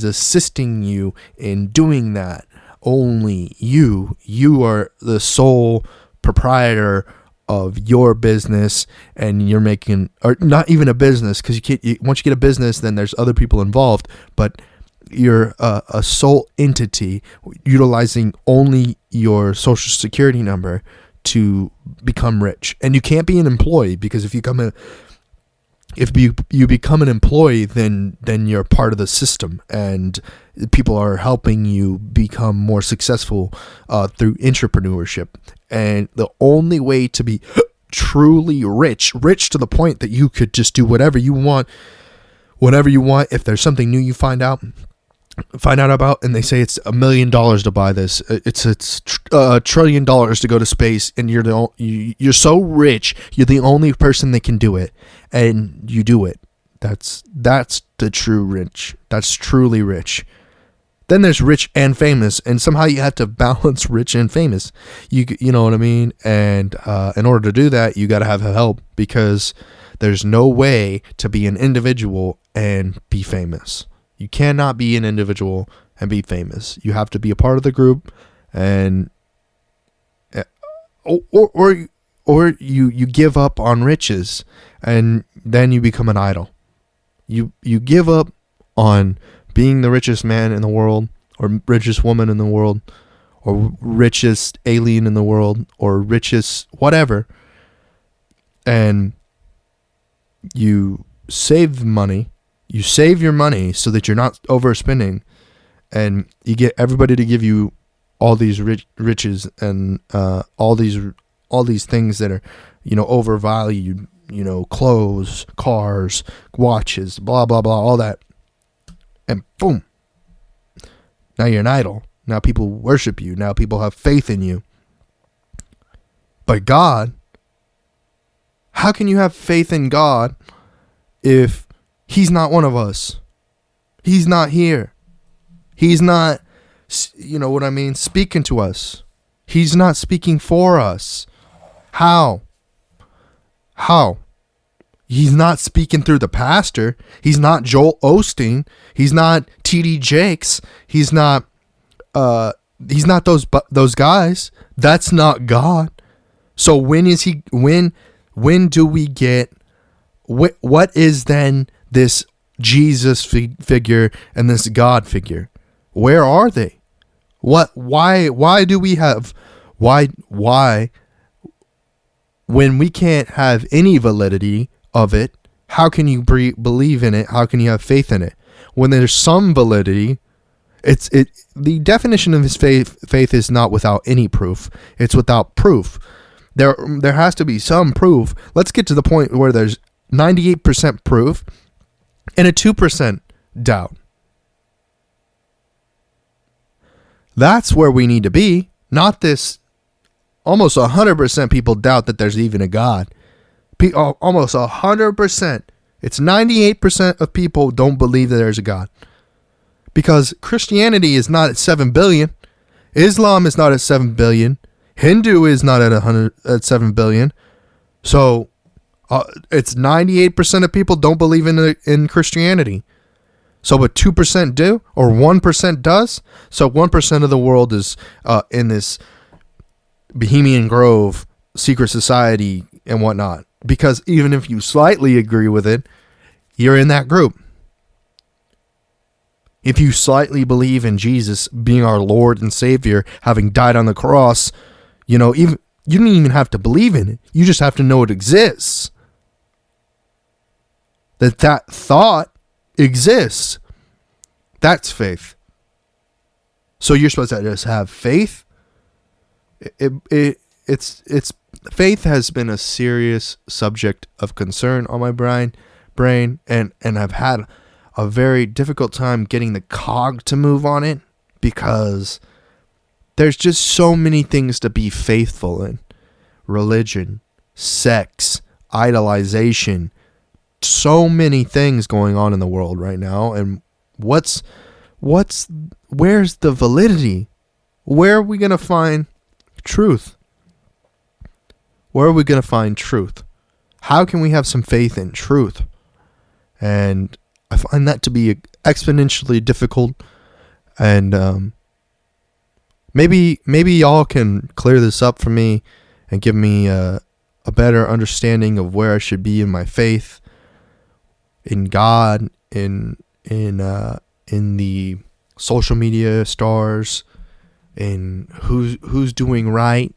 assisting you in doing that. Only you are the sole proprietor of your business, and you're making, or not even a business, because once you get a business, then there's other people involved, but you're a sole entity utilizing only your social security number to become rich. And you can't be an employee, because if you become an employee, then you're part of the system, and people are helping you become more successful through entrepreneurship. And the only way to be truly rich to the point that you could just do whatever you want, whenever you want. If there's something new you find out about, and they say it's $1 million to buy this, it's $1 trillion to go to space, and you're so rich, you're the only person that can do it, and you do it. That's the true rich. That's truly rich. Then there's rich and famous, and somehow you have to balance rich and famous. You know what I mean? And in order to do that, you got to have help, because there's no way to be an individual and be famous. You cannot be an individual and be famous. You have to be a part of the group, and or you give up on riches, and then you become an idol. You give up on being the richest man in the world, or richest woman in the world, or richest alien in the world, or richest whatever, and you save money. You save your money so that you're not overspending, and you get everybody to give you all these riches and all these things that are, overvalued, clothes, cars, watches, blah blah blah, all that. And boom, now you're an idol. Now people worship you. Now people have faith in you. But God, how can you have faith in God if He's not one of us? He's not here. He's not, speaking to us. He's not speaking for us. How? He's not speaking through the pastor. He's not Joel Osteen. He's not T.D. Jakes. He's not those guys. That's not God. So when do we get, what is then this Jesus figure and this God figure? Where are they? Why do we have, why, when we can't have any validity of it, how can you believe in it? How can you have faith in it? When there's some validity, the definition of his faith is not without any proof. It's without proof. There has to be some proof. Let's get to the point where there's 98% proof and a 2% doubt. That's where we need to be, not this almost 100% people doubt that there's even a God. Almost 100%. It's 98% of people don't believe that there's a God. Because Christianity is not at 7 billion. Islam is not at 7 billion. Hindu is not at 7 billion. So it's 98% of people don't believe in Christianity. So but 2% do, or 1% does. So 1% of the world is in this Bohemian Grove secret society and whatnot. Because even if you slightly agree with it, you're in that group. If you slightly believe in Jesus being our Lord and Savior, having died on the cross, you don't even have to believe in it. You just have to know it exists. That thought exists. That's faith. So you're supposed to just have faith. It's faith has been a serious subject of concern on my brain, and I've had a very difficult time getting the cog to move on it, because there's just so many things to be faithful in. Religion, sex, idolization, so many things going on in the world right now. And where's the validity? Where are we going to find truth? Where are we going to find truth? How can we have some faith in truth? And I find that to be exponentially difficult. And maybe y'all can clear this up for me and give me a better understanding of where I should be in my faith, in God, in the social media stars, in who's doing right.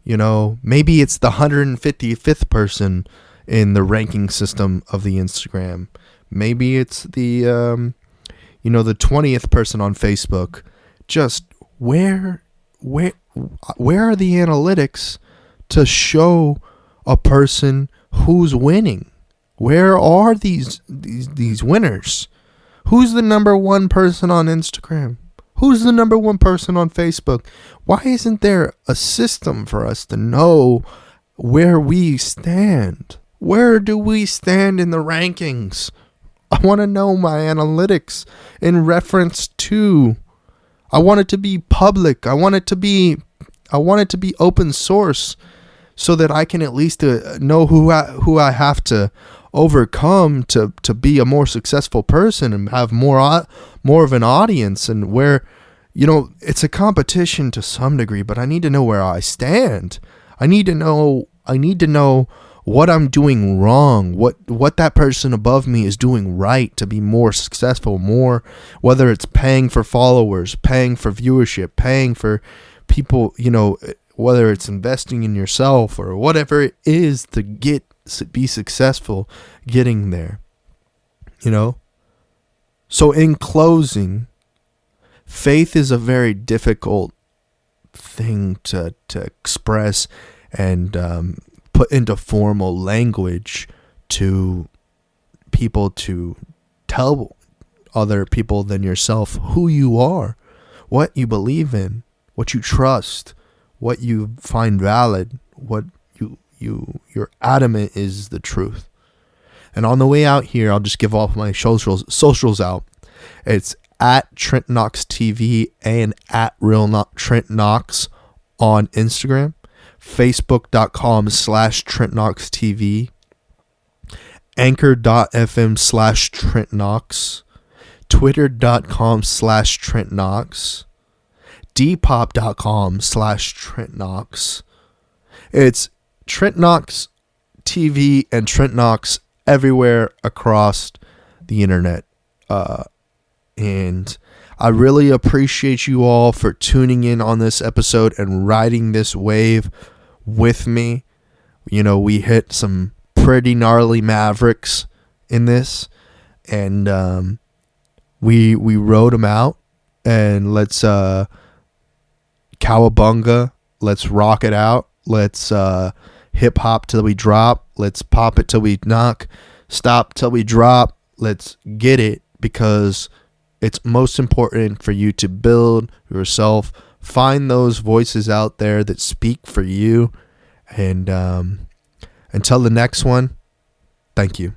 Maybe it's the 155th person in the ranking system of the Instagram. Maybe it's the the 20th person on Facebook. Just where are the analytics to show a person who's winning? Where are these winners? Who's the number one person on Instagram? Who's the number one person on Facebook? Why isn't there a system for us to know where we stand? Where do we stand in the rankings? I want to know my analytics in reference to. I want it to be public. I want it to be open source, so that I can at least know who I have to overcome to be a more successful person and have more of an audience, and where, it's a competition to some degree, but I need to know where I stand. I need to know what I'm doing wrong, what that person above me is doing right to be more successful, whether it's paying for followers, paying for viewership, paying for people, whether it's investing in yourself or whatever it is to be successful getting there, So in closing, faith is a very difficult thing to express and put into formal language to people, to tell other people than yourself who you are, what you believe in, what you trust, what you find valid, what you're adamant is the truth. And on the way out here, I'll just give off my socials out. It's at Trent Knox TV and at Trent Knox on Instagram, Facebook.com/Trent Knox TV, Anchor.fm/Trent Knox, Twitter.com/Trent Knox, Depop.com/Trent Knox. It's Trent Knox TV and Trent Knox everywhere across the internet. And I really appreciate you all for tuning in on this episode and riding this wave with me. We hit some pretty gnarly mavericks in this, and we rode them out. And let's cowabunga, let's rock it out, let's hip hop till we drop, let's pop it till we knock, stop till we drop. Let's get it, because it's most important for you to build yourself, find those voices out there that speak for you. And until the next one, thank you.